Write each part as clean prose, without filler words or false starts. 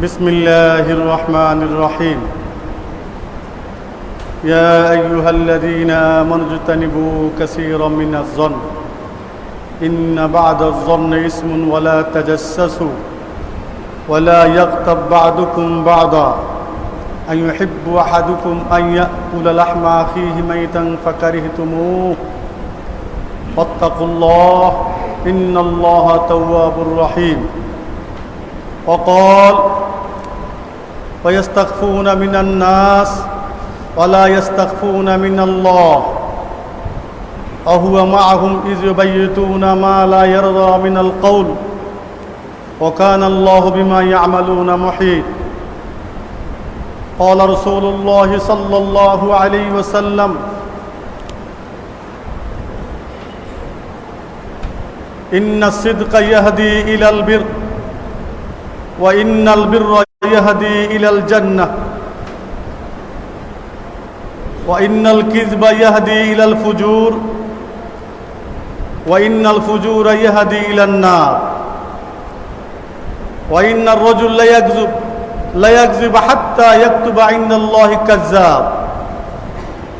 بسم الله الرحمن الرحيم يا أيها الذين آمنوا اجتنبوا كثيرا من الظن إن بعد الظن اسم ولا تجسسوا ولا يغتب بعضكم بعضا أن يحب أحدكم أن يأكل لحم أخيه ميتا فكرهتموه واتقوا الله إن الله تواب رحيم وقال ويستخفون من الناس ولا يستخفون من الله وهو معهم إذ يبيتون ما لا يرضى من القول وكان الله بما يعملون محيط قال رسول الله صلى الله عليه وسلم إن الصدق يهدي إلى البر وإن البر يهدي إلى الجنة وإن الكذب يهدي إلى الفجور وإن الفجور يهدي إلى النار وإن الرجل لا يكذب حتى يكتب عند الله كذاب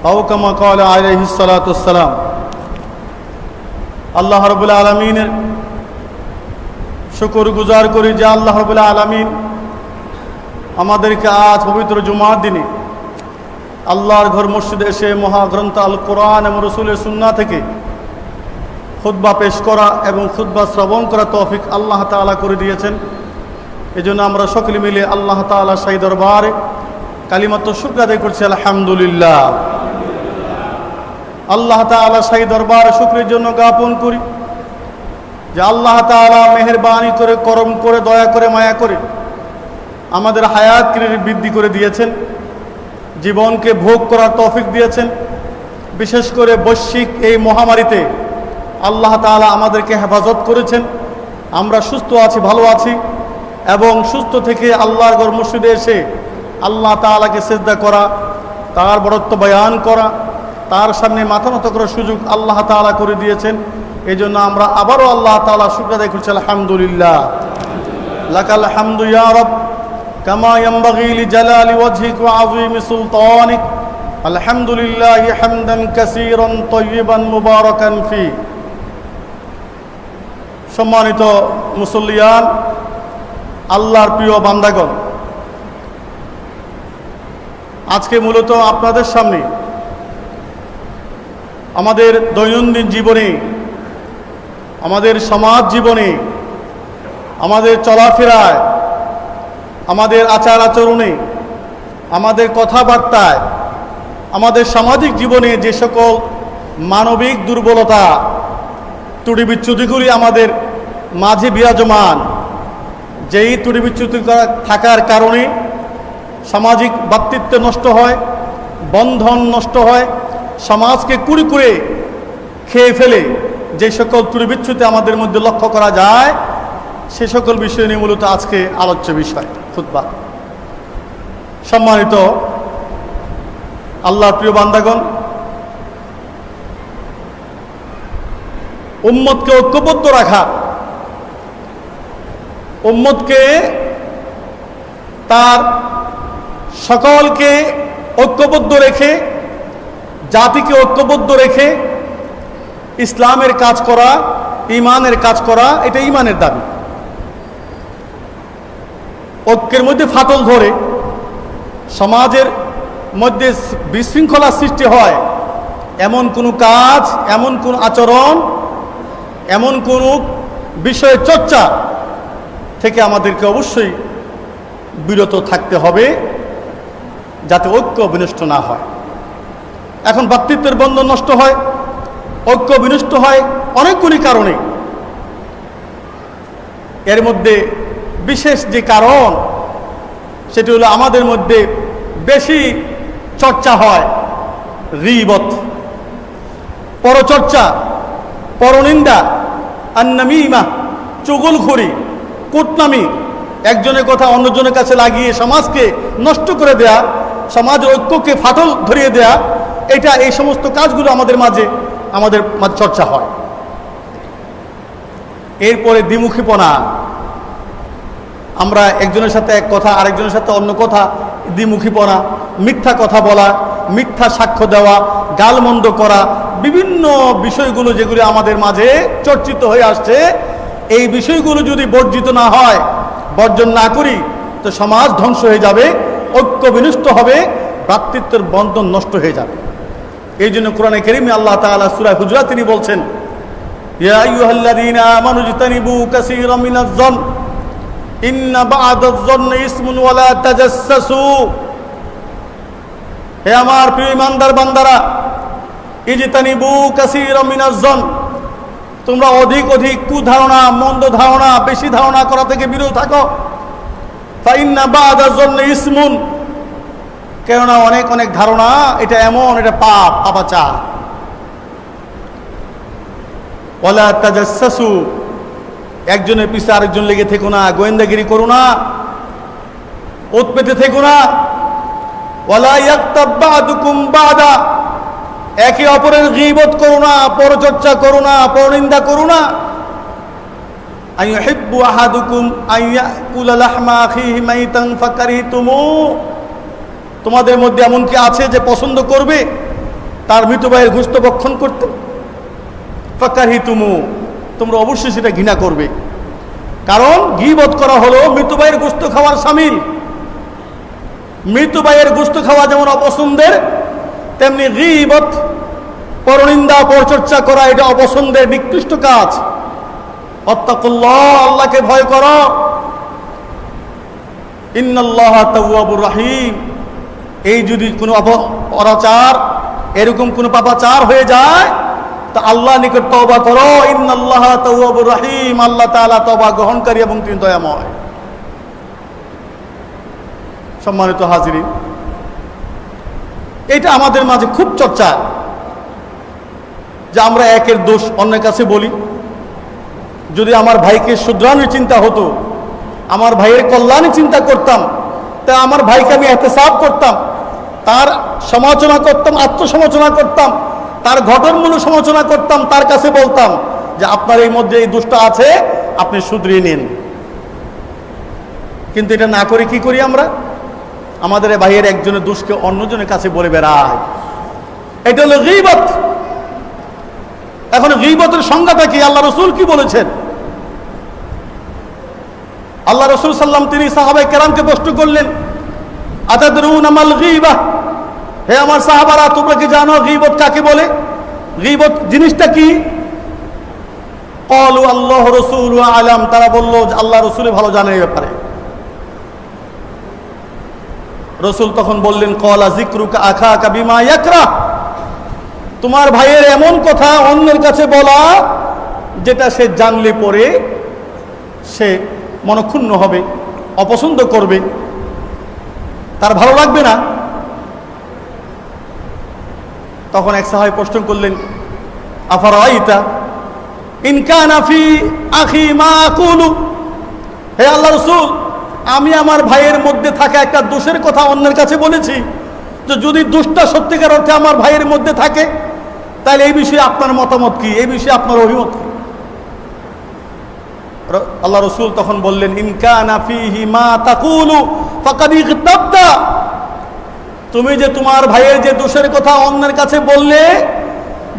أو كما قال عليه الصلاة والسلام আল্লাহ রাব্বুল আলামিনের শুকর গুজার করি যে আল্লাহ রাব্বুল আলামিন আমাদেরকে আজ পবিত্র জুমার দিনে আল্লাহর ঘর মসজিদে এসে মহাগ্রন্থ আল কোরআন এবং রাসূলের সুন্নাহ থেকে খুতবা পেশ করা এবং খুতবা শ্রবণ করা তৌফিক আল্লাহ তাআলা করে দিয়েছেন। এজন্য আমরা সকলে মিলে আল্লাহ তাআলার শাহী দরবারে কালিমাত শুকর আদায় করছি আলহামদুলিল্লাহ। আল্লাহ তাআলা শাহী দরবারে শুকরের জন্য জ্ঞাপন করি যে আল্লাহ তাআলা মেহেরবানি করে করম করে দয়া করে মায়া করে আমাদের হায়াতকে বৃদ্ধি করে দিয়েছেন, জীবনকে ভোগ করার তৌফিক দিয়েছেন। বিশেষ করে বৈশ্বিক এই মহামারীতে আল্লাহ তাআলা আমাদেরকে হেফাজত করেছেন। আমরা সুস্থ আছি, ভালো আছি এবং সুস্থ থেকে আল্লাহর ঘর মসজিদে এসে আল্লাহ তাআলাকে সিজদা করা, তার বড়ত্ব বয়ান করা, তার সামনে মাথা নত করার সুযোগ আল্লাহ তাআলা করে দিয়েছেন। এই জন্য আমরা আবারও আল্লাহ তাআলা শুকর আদায় করছি আলহামদুলিল্লাহ। লাকাল হামদু ইয়া রব কামা ইয়ানবাগি লিজালালি ওয়াজহিক ওয়া আযীমি সুলতানিক আলহামদুলিল্লাহি হামদান কাসীরান তাইয়িবান মুবারাকান ফি। সম্মানিত মুসল্লিয়ান, আল্লাহর প্রিয় বান্দাগণ, আজকে মূলত আপনাদের সামনে আমাদের দৈনন্দিন জীবনে, আমাদের সমাজ জীবনে, আমাদের চলাফেরায়, আমাদের আচার আচরণে, আমাদের কথাবার্তায়, আমাদের সামাজিক জীবনে যে সকল মানবিক দুর্বলতা, ত্রুটি বিচ্যুতিগুলি আমাদের মাঝে বিরাজমান, যেই ত্রুটি বিচ্যুতি থাকার কারণে সামাজিক ভ্রাতৃত্ব নষ্ট হয়, বন্ধন নষ্ট হয়, সমাজকে কুড়ি কুড়ে খেয়ে ফেলে যে সকল ত্রুটি বিচ্যুতি আমাদের মধ্যে লক্ষ্য করা যায়, সে সকল বিষয় নিয়ে মূলত আজকে আলোচ্য বিষয় খুতবা। সম্মানিত আল্লাহর প্রিয় বান্দাগণ, উম্মতকে ঐক্যবদ্ধ রাখা, উম্মতকে তার সকলকে ঐক্যবদ্ধ রেখে, জাতিকে ঐক্যবদ্ধ রেখে ইসলামের কাজ করা, ইমানের কাজ করা, এটা ইমানের দাবি। ঐক্যের মধ্যে ফাটল ধরে সমাজের মধ্যে বিশৃঙ্খলা সৃষ্টি হয়, এমন কোনো কাজ, এমন কোন আচরণ, এমন কোনো বিষয় চর্চা থেকে আমাদেরকে অবশ্যই বিরত থাকতে হবে, যাতে ঐক্য বিনষ্ট না হয়। এখন ভ্রাতৃত্বের বন্ধন নষ্ট হয়, ঐক্য বিনষ্ট হয় অনেকগুলি কারণে। এর মধ্যে বিশেষ যে কারণ, সেটি হলো আমাদের মধ্যে বেশি চর্চা হয় গীবত, পরচর্চা, পরনিন্দা, আন্নামিমা, চুগলখড়ি, কুটনামি, একজনের কথা অন্যজনের কাছে লাগিয়ে সমাজকে নষ্ট করে দেয়া, সমাজের ঐক্যকে ফাটল ধরিয়ে দেয়া, এটা এই সমস্ত কাজগুলো আমাদের মাঝে চর্চা হয়। এরপরে দ্বিমুখীপনা, আমরা একজনের সাথে এক কথা, আরেকজনের সাথে অন্য কথা, দ্বিমুখীপনা, মিথ্যা কথা বলা, মিথ্যা সাক্ষ্য দেওয়া, গালমন্দ করা, বিভিন্ন বিষয়গুলো যেগুলি আমাদের মাঝে চর্চিত হয়ে আসছে, এই বিষয়গুলো যদি বর্জিত না হয়, বর্জন না করি, তো সমাজ ধ্বংস হয়ে যাবে, ঐক্য বিনষ্ট হবে, ভ্রাতৃত্বের বন্ধন নষ্ট হয়ে যাবে। এই জন্য কোরআনে কারীমে আল্লাহ তাআলা সূরা হুজুরাত তিনি বলছেন, ইয়া আইয়ুহাল্লাযীনা আমানু ইজতানিবু কাসীরাম মিনাজ-যন ইন্না বা'দাজ-যন্নি ইসমুন ওয়া লা তাজাসসু। হে আমার প্রিয় ইমানদার বান্দারা, ইজতানিবু কাসীরাম মিনাজ-যন, তোমরা অধিক অধিক কুধারণা, মন্দ ধারণা, বেশি ধারণা করা থেকে বিরত থাকো। ফা ইন্না বা'দাজ-যন্নি ইসমুন, কেননা অনেক অনেক ধারণা এটা এমন, এটা পাপ, পাপাচার। ওয়া লা তাজাসসু, একজনের পিছে আরেকজন লেগে থেকো না, গোয়েন্দাগিরি করো না, ওত পেতে থেকো না। ওয়ালা ইয়াগতাব বা'দুকুম বা'দা, একে অপরের গীবত করো না, পরচর্চা করো না, পরনিন্দা করো না। আইয়ুহিব্বু আহাদুকুম আইয়াকুলা লাহমা আখিহি মাইতান ফাকারিহতুমু, তোমাদের মধ্যে এমন কি আছে যে পছন্দ করবে তার মৃত ভাইয়ের গোশত ভক্ষণ করতে? ফাকারিহতুমু, তোমরা অবশ্যই সেটা ঘৃণা করবে, কারণ গীবত করা হলো মৃত ভাইয়ের গোশত খাওয়ার শামিল। মৃত ভাইয়ের গোশত খাওয়া যেমন অপছন্দের, তেমনি গীবত, পরনিন্দা, পরচর্চা করা এটা অপছন্দের, নিকৃষ্ট কাজ। আত্তাকুল্লাহ, আল্লাহকে ভয় করো। ইন্নাল্লাহা তাওয়াবুর রাহিম, এই যদি কোনো অপরাচার, এরকম কোনো পাপাচার হয়ে যায় তা আল্লাহ নিকট তওবা করো। ইন্নাল্লাহা তাওয়াবুর রাহিম, আল্লাহ তাআলা তওবা গ্রহণকারী এবং তিনি দয়াময়। সম্মানিত হাজিরিন, এটা আমাদের মাঝে খুব চর্চা যে আমরা একের দোষ অন্যের কাছে বলি। যদি আমার ভাইকে শুধরানোর চিন্তা হতো, আমার ভাইয়ের কল্যাণে চিন্তা করতাম, তা আমার ভাইকে আমি ইহতিসাব করতাম, তার সমালোচনা করতাম, আত্মসমালোচনা করতাম, তার ঘটনমূলক সমালোচনা করতাম, তার কাছে বলতাম যে আপনার এই মধ্যে এই দোষটা আছে, আপনি শুধরিয়ে নিন। কিন্তু এটা না করে কি করি আমরা? আমাদের ভাইয়ের একজনের দোষকে অন্যজনের কাছে বলে বেড়ায়। এটা হলো গীবত। এখন গীবতের সংজ্ঞাটা কি? আল্লাহ রাসূল কি বলেছেন? আল্লাহ রাসূল সাল্লাল্লাহু তিনি সাহাবায়ে কেরামকে প্রশ্ন করলেন, আতাদরুনা মাল গীবাহ, হে আমার সাহাবারা, তোমরা কি জানো গীবত কাকে বলে? গীবত জিনিসটা কি? ক্বালু আল্লাহ রাসূলু আ'লাম, তারা বলল যে আল্লাহ রাসূলই ভালো জানে এই ব্যাপারে। রাসূল তখন বললেন, ক্বালা যিকরুকা আখাকা বিমা ইয়াকরাহ, তোমার ভাইয়ের এমন কথা অন্যের কাছে বলা যেটা সে জানলে পরে সে মনক্ষুণ্ণ হবে, অপছন্দ করবে, তার ভালো লাগবে না। তখন এক সাহাবী প্রশ্ন করলেন, আফারাইতা ইন কানা ফি আখি মা আকুলু, হে আল্লাহ রাসূল, আমি আমার ভাইয়ের মধ্যে থাকা একটা দোষের কথা অন্যের কাছে বলেছি, যে যদি দোষটা সত্যিকার অর্থে আমার ভাইয়ের মধ্যে থাকে, তাহলে এই বিষয়ে আপনার মতামত কি? এই বিষয়ে আপনার অভিমত কি? আল্লাহ রাসূল তখন বললেন, ইন কানা ফিহি মা তাকুলু ফাকাদ ইগতাবতা, তুমি যে তোমার ভাইয়ের যে দোষের কথা অন্যের কাছে বললে,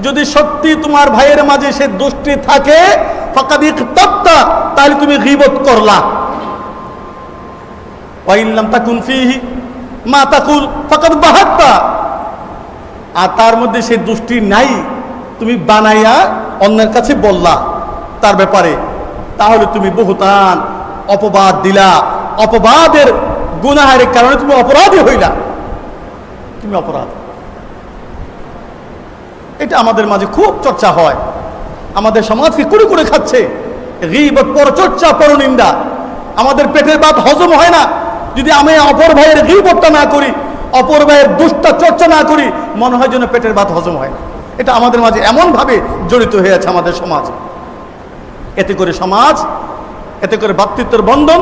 যদি সত্যি তোমার ভাইয়ের মাঝে সে দোষটি থাকে, ফাকাদ ইগতাবতা, তাহলে তুমি গীবত করলা। ওয়া ইন লাম তাকুন ফিহি মা তাকুল ফাকাদ বাহাত্তা, আর তার মধ্যে সেই দোষটি নাই, তুমি বানাইয়া অন্যের কাছে বললা তার ব্যাপারে, তাহলে তুমি বহুতান, অপবাদ দিলা, অপবাদের গুনাহের কারণে তুমি অপরাধী হইলা, তুমি অপরাধ। এটা আমাদের মাঝে খুব চর্চা হয়, আমাদের সমাজকে কুড়ে কুড়ে খাচ্ছে গীবত, পরচর্চা, পরনিন্দা। আমাদের পেটের ভাত হজম হয় না যদি আমি অপর ভাইয়ের গীবতটা না করি, অপর ভাইয়ের দোষটা চর্চা না করি, মনে হয় যেন পেটের ভাত হজম হয় না। এটা আমাদের মাঝে এমনভাবে জড়িত হয়ে আছে আমাদের সমাজ। এতে করে সমাজ, এতে করে ভ্রাতৃত্বের বন্ধন,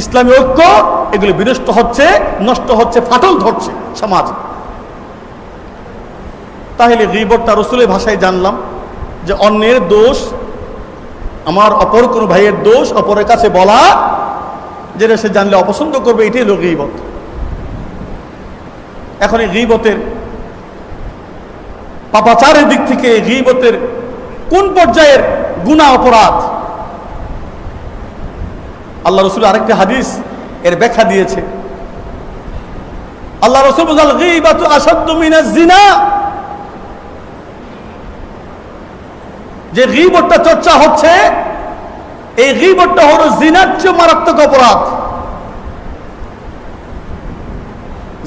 ইসলামী ঐক্য, এগুলো বিনষ্ট হচ্ছে, নষ্ট হচ্ছে, ফাটল ধরছে সমাজ। তাহলে গীবতটা রাসূলের ভাষায় জানলাম যে অন্যের দোষ, আমার অপর কোনো ভাইয়ের দোষ অপরের কাছে বলা, যেটা সে জানলে অপছন্দ করবে, এটাই হলো গীবত। এখন এই গীবতের পাপাচারের দিক থেকে গীবতের কোন পর্যায়ের গুনাহ অপরাধ, আল্লাহ রসুল আরেকটা হাদিস এর ব্যাখ্যা দিয়েছে। আল্লাহ রসুল বলেন গীবাতু আশাদ্দু মিনাজ জিনা, যে গীবতটা চর্চা হচ্ছে এই গীবতটা হলো জিনার চেয়ে মারাত্মক অপরাধ।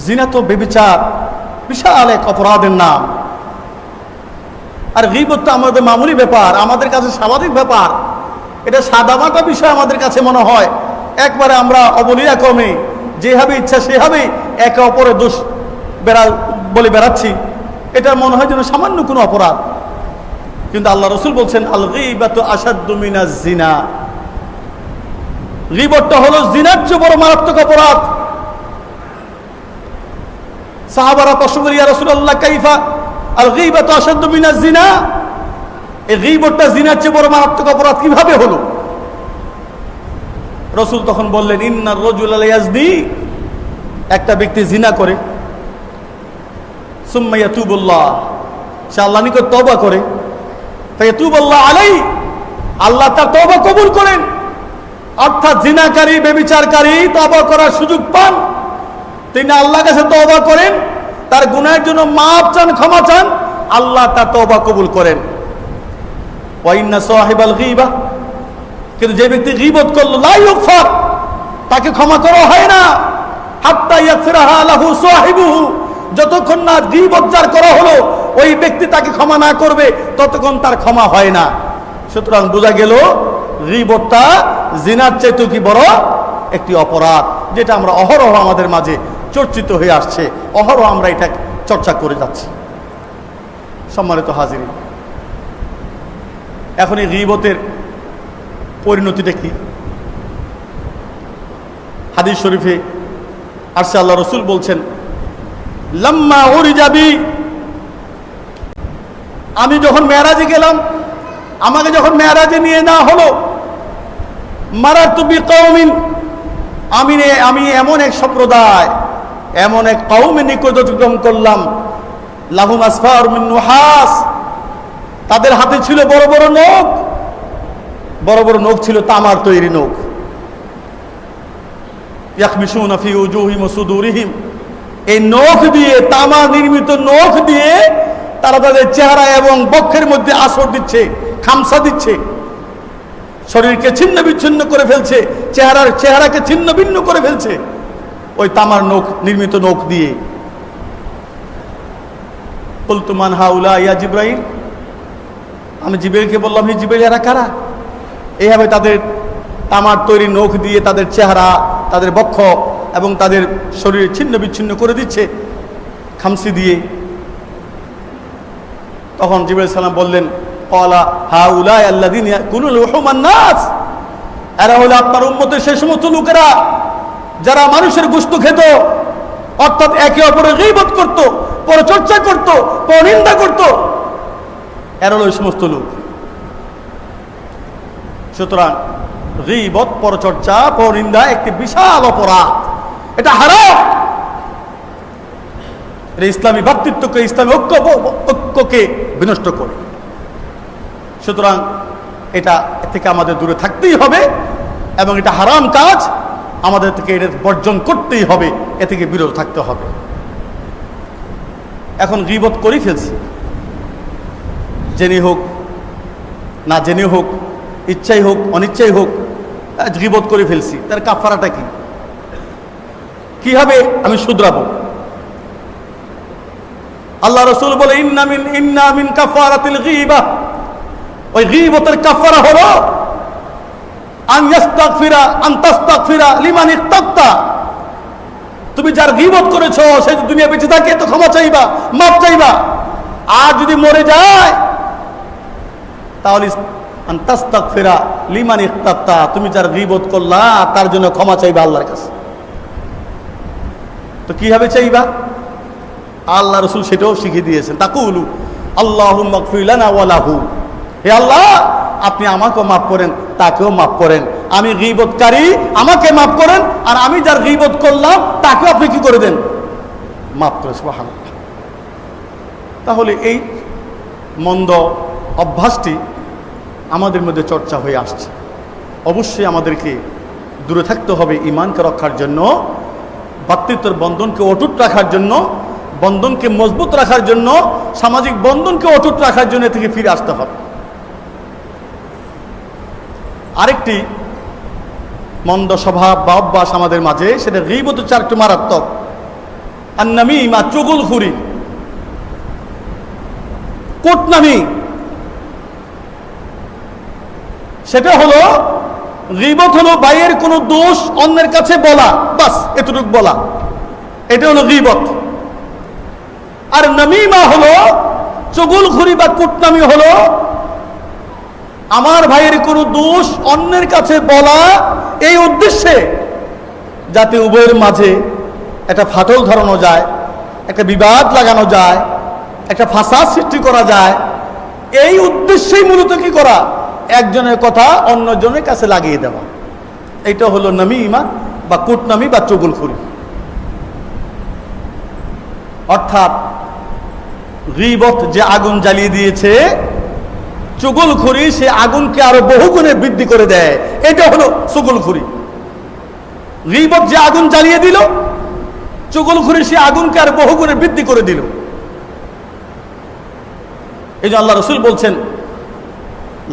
জিনা তো ব্যভিচার, বিশাল এক অপরাধের নাম। আর গীবত তো আমাদের মামুলি ব্যাপার, আমাদের কাছে স্বাভাবিক ব্যাপার, এটা সাদামাটা বিষয় আমাদের কাছে মনে হয়। একবারে আমরা অবলীলা ক্রমে যেভাবে ইচ্ছা সেভাবে একে অপরের দোষ বলে বেড়াচ্ছি, এটা মনে হয় যেন সামান্য কোনো অপরাধ। কিন্তু আল্লাহ রসুল বলছেন আল গীবাতু আশাদ্দু মিনাজ জিনা, গীবতটা হলো জিনার চেয়ে বড় মারাত্মক অপরাধ। সাহাবারা প্রশ্ন করি ইয়া রাসূলুল্লাহ কাইফা আল গীবাতু আশাদ্দু মিনাজ জিনা, এই গীবতটা জিনার চেয়ে বড় মারাত্মক অপরাধ কিভাবে হলো? রাসূল তখন বললেন ইন্নার রাজুলা ইয়াজনি, একটা ব্যক্তি জিনা করে, সুম্মা ইয়াতুবুল্লাহ, সে আল্লাহর নিকট তওবা করে, ফায়াতুবুল্লাহ আলাইহি, আল্লাহ তার তওবা কবুল করেন। অর্থাৎ জিনাকারী ব্যভিচারকারী তওবা করার সুযোগ পান, তিনি আল্লাহর কাছে তওবা করেন, তার গুনাহের জন্য মাফ চান, ক্ষমা চান, আল্লাহ তার তওবা কবুল করেন। ওয়া ইন্না সাহিবাল গীবা, কিন্তু যে ব্যক্তি গীবত করলো লা ইউগফার, তাকে ক্ষমা করা হয় না, হাত্তা ইয়াগফিরাহা লাহু সাহিবুহু, যতক্ষণ না গীবত যার করা হলো ওই ব্যক্তি তাকে ক্ষমা না করবে ততক্ষণ তার ক্ষমা হয় না। সুতরাং বোঝা গেল গীবতটা জিনার চাইতে কি বড় একটি অপরাধ, যেটা আমরা অহরহ আমাদের মাঝে চর্চিত হয়ে আসছে, অহরহ আমরা এটা চর্চা করে যাচ্ছি। সম্মানিত হাজিরিন, এখন এই গীবতের পরিণতিটা কি? হাদিস শরীফে আসছে আল্লাহ রসুল বলছেন লাম্মা উরিজাবি, আমি যখন মেরাজে গেলাম, আমাকে যখন মেরাজে নিয়ে নেওয়া হলো, মারাতু বিকওমিন, আমি এমন এক সম্প্রদায়, এমন এক কওমের নিকট অতিক্রম করলাম, লাহুম আসফার মিন নুহাস, তাদের হাতে ছিল বড় বড় নখ, বড় বড় নখ ছিল তামার তৈরি নখ। ইয়াখমিশুনা ফি উজুহিহিম ওয়া সুদুরিহিম, এই নখ দিয়ে, তামা নির্মিত নখ দিয়ে তারা তাদের চেহারা এবং বক্ষের মধ্যে আসর দিচ্ছে, খামসা দিচ্ছে, শরীরকে ছিন্ন বিচ্ছিন্ন করে ফেলছে, চেহারাকে ছিন্ন ভিন্ন করে ফেলছে ওই তামার নখ, নির্মিত নখ দিয়ে। কুলতু মান হাউলা ইয়া জিবরাইল, আমি জিবরাইলকে বললাম হে জিবরাইল, এরা কারা? এইভাবে তাদের তামার তৈরি নখ দিয়ে তাদের চেহারা, তাদের বক্ষ এবং তাদের শরীর ছিন্ন বিচ্ছিন্ন করে দিচ্ছে খামসি দিয়ে। তখন জিবরাইল সালাম বললেন ক্বালা হাউলা আল্লাযিনা ইয়াকুলুনা লুহুমান নাস, এরা হলো আপনার উম্মতের সেই সমস্ত লোকেরা যারা মানুষের গোশত খেত, অর্থাৎ একে অপরের গীবত করত, পরচর্চা করত, পরনিন্দা করত, এরা হলো ওই সমস্ত লোক। সুতরাং গীবত, পরচর্চা, পরনিন্দা একটি বিশাল অপরাধ, এটা হারাম। এটা ইসলামী ভ্রাতৃত্বকে, ইসলামী ঐক্যকে বিনষ্ট করে। সুতরাং এটা থেকে আমাদের দূরে থাকতেই হবে এবং এটা হারাম কাজ, আমাদের থেকে এটা বর্জন করতেই হবে, এ থেকে বিরত থাকতে হবে। এখন গীবত করে ফেলছি, জেনে হোক না জেনে হোক, ইচ্ছাই হোক অনিচ্ছাই হোক, গীবত করে ফেলছি, তার কাফারাটা কি? কিভাবে আমি শুধরাবো? আল্লাহ রাসূল বলে ইন্না মিন কাফারাতিল গীবা, ওই গীবতের কাফারা হলো আন তাস্তাগফিরা লিমান ইক্তাতা, তুমি যার গীবত করেছো সে যদি দুনিয়া বেঁচে থাকে তো ক্ষমা চাইবা, মাফ চাইবা, আর যদি মরে যায় তাহলে আন তাস্তাগফিরা লিমান ইক্তাতা, তুমি যার গীবত করলা তার জন্য ক্ষমা চাইবা আল্লাহর কাছে। তো কিভাবে চাইবা? আল্লাহ রাসূল সেটাও শিখিয়ে দিয়েছেন, তাকুলু আল্লাহুম্মা গফির লানা ওয়া লাহু, হে আল্লাহ আপনি আমাকেও মাফ করেন, তাকেও মাফ করেন, আমি গীবতকারী, আমাকে মাফ করেন, আর আমি যার গীবত করলাম তাকে আপনি কি করে দেন, মাফ করে। সুবহানাল্লাহ। তাহলে এই মন্দ অভ্যাসটি আমাদের মধ্যে চর্চা হয়ে আসছে। অবশ্যই আমাদেরকে দূরে থাকতে হবে ঈমানকে রক্ষার জন্য, ভ্রাতৃত্বের বন্ধনকে অটুট রাখার জন্য, বন্ধনকে মজবুত রাখার জন্য, সামাজিক বন্ধনকে অটুট রাখার জন্য থেকে ফিরে আসতে হবে। আরেকটি মন্দ স্বভাব বা অভ্যাস আমাদের মাঝে, সেটা গীবত হচ্ছে আরেকটু মারাত্মক। আর নামিমা, চুগলখুরি, কুটনামি। সেটা হলো গীবত হলো ভাইয়ের কোনো দোষ অন্যের কাছে বলা, বাস এতটুকু বলা, এটা হলো গীবত। আর নামিমা হলো চুগলখুরি বা কুটনামি হলো আমার ভাইয়ের কোনো দোষ অন্যের কাছে বলা এই উদ্দেশ্যে যাতে উভয়ের মাঝে একটা ফাটল ধরানো যায়, একটা বিবাদ লাগানো যায়, একটা ফাসাদ সৃষ্টি করা যায়। এই উদ্দেশ্যেই মূলত কি করা, একজনের কথা অন্যজনের কাছে লাগিয়ে দেওয়া। এটা হলো নামিমা বা কুটনামি বা চুগলখুরি। অর্থাৎ গীবত যে আগুন জ্বালিয়ে দিয়েছে, চুগলখুরি সে আগুনকে আরো বহুগুণে বৃদ্ধি করে দেয়। এটা হলো চুগলখুরি। গীবত যে আগুন জ্বালিয়ে দিল, চুগলখুরি সে আগুনকে আর বহুগুণে বৃদ্ধি করে দিল। এই যে আল্লাহ রাসূল বলছেন,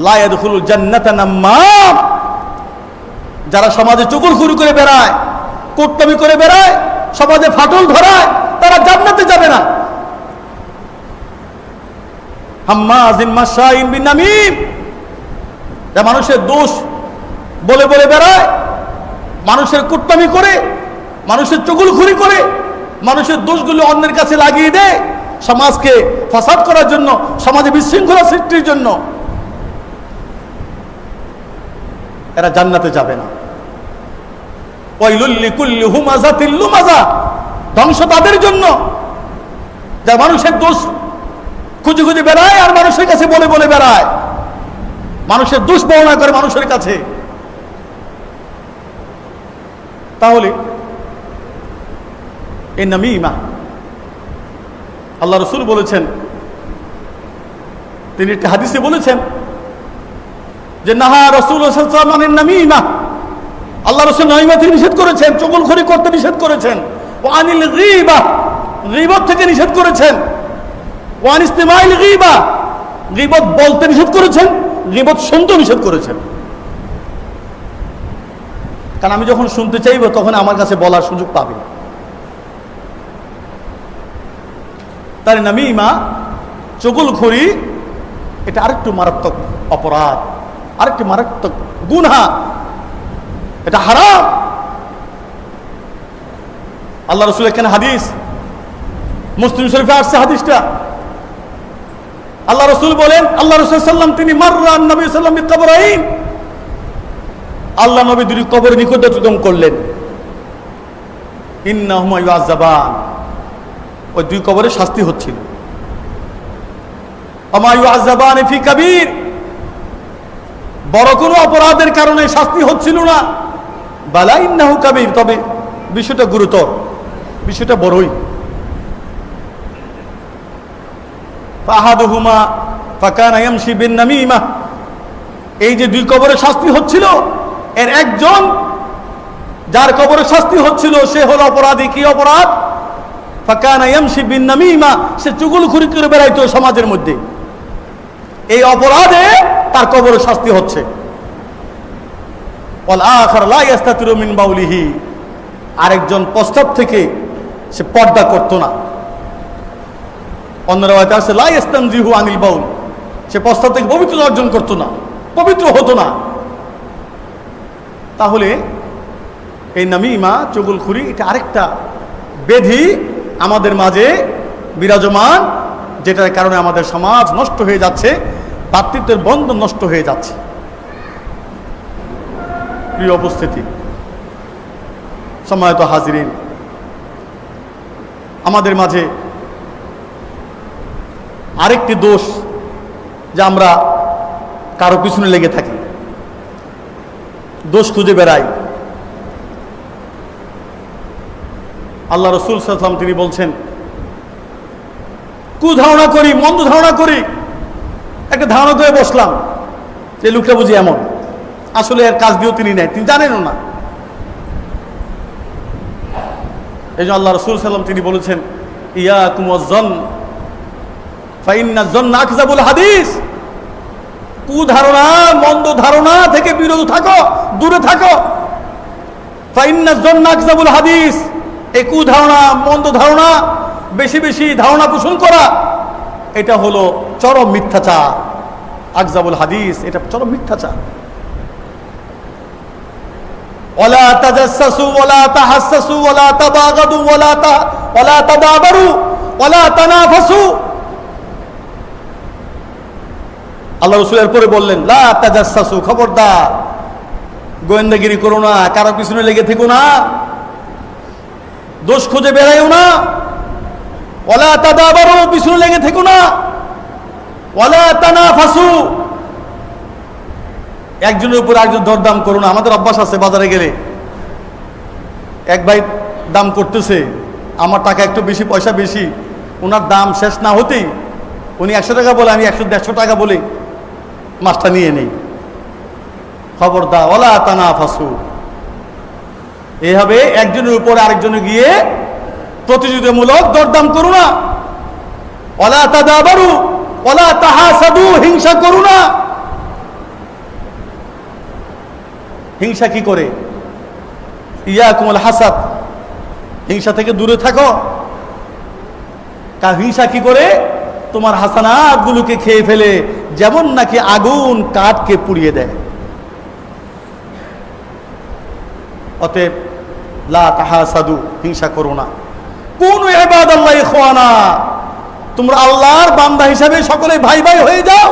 লা ইয়াদখুলুল জান্নাতা নাম্মাম, যারা সমাজে চুগলখুরি করে বেড়ায়, কুটনামি করে বেড়ায়, সমাজে ফাটল ধরায়, তারা জান্নাতে যাবে না। হাম্মাজিন মাশাইন বিনামিম, যা মানুষের দোষ বলে বলে বেড়ায়, মানুষের কুটনামি করে, মানুষের চুগলখুরি করে, মানুষের দোষগুলো অন্যের কাছে লাগিয়ে দেয় সমাজকে ফাসাদ করার জন্য, সমাজে বিশৃঙ্খলা সৃষ্টির জন্য। এরা জান্নাতে যাবে না। ওয়াইলুল লিকুল্লি হুমাযাতিল লুমাযা, ধ্বংস তাদের জন্য যা মানুষের দোষ খুঁজে খুঁজে বেড়ায় আর মানুষের কাছে বলে বলে বেড়ায়, মানুষের দোষ বর্ণনা করে মানুষের কাছে। তাহলে এই নামিমা, আল্লাহ রাসূল বলেছেন, তিনি একটি হাদিসে বলেছেন যে নাহা রাসূলুল্লাহ সাল্লাল্লাহু আলাইহি ওয়াসাল্লাম নামিমা, আল্লাহ রাসূল নামিমা থেকে নিষেধ করেছেন, চুগলখুরি করতে নিষেধ করেছেন। ওয়া আনিল গীবা, গীবত থেকে নিষেধ করেছেন। ওয়া আন ইসতিমাইল গীবা, গীবত বলতে নিষেধ করেছেন, গীবত শুনতে নিষেধ করেছেন। কারণ আমি যখন শুনতে চাইবো তখন আমার কাছে বলার সুযোগ পাবে। তার নামিমা, চুগলখুরি, এটা আরেকটু মারাত্মক অপরাধ, আরেকটি মারাত্মক গুনাহ, এটা হারাম। আল্লাহ রাসূলের কেন হাদিস, মুসলিম শরীফে আসছে হাদিসটা। আল্লাহ রাসূল বলেন, আল্লাহ রাসূল সাল্লাল্লাহু তিনি মাররান নবী সাল্লাল্লাহু আলাইহি কবরাইন, আল্লাহ নবী দুই কবর নিকট অতিক্রম করলেন। ইন্নাহুমা ইউআযাবান, ওই দুই কবরে শাস্তি হচ্ছিল। আমা ইউআযাবান ফি কাবীর, বড় কোনো অপরাধের কারণে শাস্তি হচ্ছিল না। বালা ইন্নাহু কাবীর, তবে বিষয়টা গুরুতর, বিষয়টা বড়ই। ফাহাদুহুমা ফাকানা ইয়ামশি বিন নামিমা, এই যে দুই কবরে শাস্তি হচ্ছিল, এর একজন যার কবরে শাস্তি হচ্ছিল সে হলো অপরাধী। কি অপরাধ? ফাকানা ইয়ামশি বিন নামিমা, সে চুগলখুরি করে বেড়াইতো সমাজের মধ্যে। এই অপরাধে তার কবরে শাস্তি হচ্ছে। ওয়াল আখার লা ইস্তাতিরু মিন বাউলিহি, আরেকজন প্রস্তাব থেকে সে পর্দা করতো না। অন্য রাওয়াতে আছে লা ইস্তানজিহু আনিল বাউল, সে প্রস্তাব থেকে পবিত্রতা অর্জন করতো না, পবিত্র হতো না। তাহলে এই নামিমা, চুগলখুরি, এটা আরেকটা ব্যাধি আমাদের মাঝে বিরাজমান, যেটার কারণে আমাদের সমাজ নষ্ট হয়ে যাচ্ছে, ভ্রাতৃত্বের বন্ধন নষ্ট হয়ে যাচ্ছে। প্রিয় উপস্থিতি, সম্মানিত হাজিরিন, আমাদের মাঝে আরেকটি দোষ যে আমরা কারো পিছনে লেগে থাকি। দোষ খুঁজে বেড়াই। আল্লাহ রসুল সাল্লাল্লাহু আলাইহি ওয়াসাল্লাম তিনি বলছেন, কুধারণা করি, মন্দ ধারণা করি, একটা ধারণা করে বসলাম যে লোকটা বুঝি এমন, আসলে এর কাজ দিয়েও তিনি নেয়, তিনি জানেনও না। এই জন্য আল্লাহ রসুল সাল্লাল্লাহু আলাইহি ওয়াসাল্লাম তিনি বলেছেন, ইয়াকুম ওয়াজ্জন ফাইন্না যন্না আকযাবুল হাদিস। কুধারণা, মন্দ ধারণা থেকে বিরত থাকো, দূরে থাকো। ফাইন্না যন্না আকযাবুল হাদিস, এই কুধারণা, মন্দ ধারণা, বেশি বেশি ধারণা পোষণ করা, এটা হলো চরম মিথ্যাচার। আকযাবুল হাদিস, এটা চরম মিথ্যাচার। ওয়ালা তাজাসসু ওয়ালা তাহাসসু ওয়ালা তাবাগাদু ওয়ালা তাদাবারু ওয়ালা তানাফাসু। আল্লাহ রাসূল এরপরে বললেন, লা তাজাসসু, খবরদার গোয়েন্দাগিরি করো না, কারো পিছনে লেগে থেকো না, দোষ খুঁজে বেড়াইও না। ওয়ালা তাদাবারু, পিছনে লেগে থেকো না। ওয়ালা তানাফাসু, একজনের উপর একজন দরদাম করো না। আমাদের অভ্যাস আছে, বাজারে গেলে এক ভাই দাম করতেছে, আমার টাকা একটু বেশি, পয়সা বেশি, ওনার দাম শেষ না হতেই উনি 100 টাকা বলে, আমি 100-150 টাকা বলে মাছটা নিয়ে নেই। খবরদার, ওয়ালা তানাফাসু, এইভাবে একজনের উপর আরেকজনে গিয়ে প্রতিযোগিতামূলক দরদাম করো না। ওয়ালা তাদাবারু ওয়ালা তাহাসাদু, হিংসা করো না। হিংসা কি করে? ইয়াকুমুল হাসাদ, হিংসা থেকে দূরে থাকো। কারণ হিংসা কি করে? তোমার হাসানাত গুলোকে খেয়ে ফেলে, যেমন নাকি আগুন কাঠকে পুড়িয়ে দেয়। অতএব লা তাহাসাদু, হিংসা করো না। কুনু ইবাদাল্লাহি ইখওয়ানা, তোমরা আল্লাহর বান্দা হিসাবে সকলে ভাই ভাই হয়ে যাও।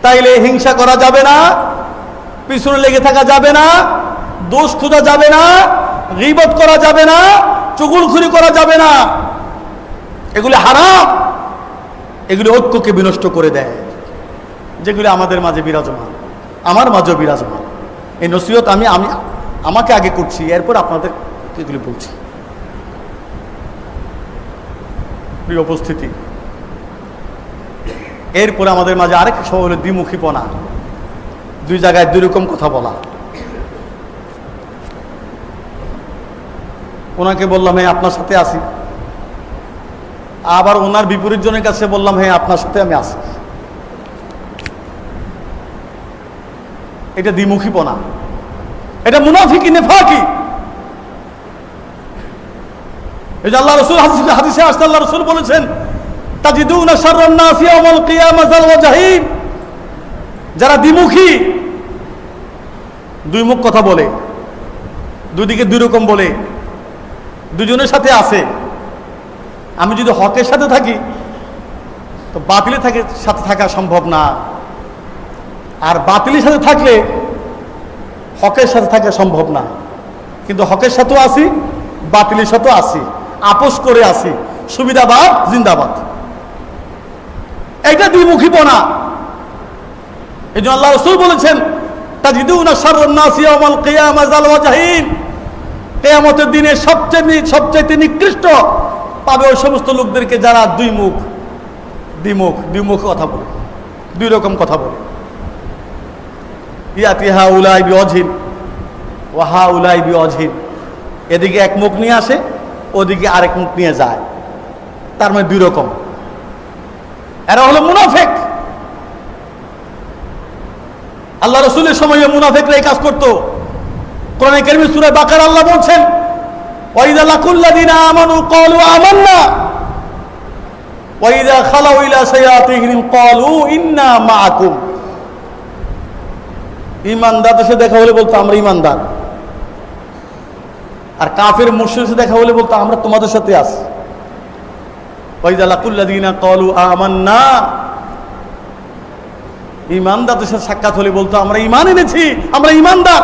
তাইলে হিংসা করা যাবে না, পিছনে লেগে থাকা যাবে না, দোষ খোঁজা যাবে না, গীবত করা যাবে না, চুগলখুরি করা যাবে না। এগুলি হারাম, এগুলি ঐক্যকে বিনষ্ট করে দেয়, যেগুলি আমাদের মাঝে বিরাজমান, আমার মাঝেও বিরাজমান। এই নসিহত আমি আমাকে আগে করছি, এরপর আপনাদের এগুলি বলছি। প্রিয় উপস্থিতি, এরপরে আমাদের মাঝে আরেক সব হলো দ্বিমুখীপনা, দুই জায়গায় দুই রকম কথা বলা। ওনাকে বললাম, হ্যাঁ আপনার সাথে আছি, আবার ওনার বিপরীত জনের কাছে বললাম, হ্যাঁ আপনার সাথে আমি আছি। এটা দ্বিমুখীপনা, এটা মুনাফিকি, নেফাকি। এই যে আল্লাহ রাসূল হাদিসে আসছে, আল্লাহ রাসূল বলেছেন, তাজিদুনা শাররান নাসি ইয়াওমাল কিয়ামাতিল ওয়াজহিম। যারা দ্বিমুখী, দুই মুখ কথা বলে, দুদিকে দুই রকম বলে, দুজনের সাথে আছে। আমি যদি হকের সাথে থাকি তো বাতিলের সাথে থাকা সম্ভব না, আর বাতিলের সাথে থাকলে হকের সাথে থাকা সম্ভব না। কিন্তু হকের সাথেও আছি, বাতিলের সাথেও আছি, আপোষ করে আছি, সুবিধাবাদ জিন্দাবাদ। এটা দ্বিমুখীপনা। এই জন্য আল্লাহ রাসূল বলেছেন, তাজিদুনা শাররান নাসি ইয়াওমাল কিয়ামাতিল ওয়াজহিম। কিয়ামতের দিনে সবচেয়ে নিকৃষ্ট পাবে ওই সমস্ত লোকদেরকে যারা দ্বিমুখ কথা বলে, দুই রকম কথা বলে। ইয়াতি হাউলাই বিওয়াজহিন ওয়া হাউলাই বিওয়াজহিন, এদিকে এক মুখ নিয়ে আসে, ওদিকে আরেক মুখ নিয়ে যায়, তার মানে দুই রকম। এরা হলো মুনাফিক। আল্লাহ রাসূলের সময়ে মুনাফিকরা এই কাজ করতো। কোরআনে কারীমে সূরা বাকারা আল্লাহ বলছেন, ওয়া ইযা লাকুল্লাযিনা আমানু ক্বালু আমান্না ওয়া ইযা খালাউ ইলা শায়াতিহিম ক্বালু ইন্না মাআকুম। ঈমানদারদের সাথে দেখা হলে বলতো আমরা ঈমানদার, আর কাফের মুশরিকদের সাথে দেখা হলে বলতো আমরা তোমাদের সাথে আছি। ওয়া ইযা লাকুল্লাযিনা ক্বালু আমান্না, ঈমানদারদের সাথে সাক্ষাৎ হলে বলতো আমরা ঈমান এনেছি, আমরা ঈমানদার।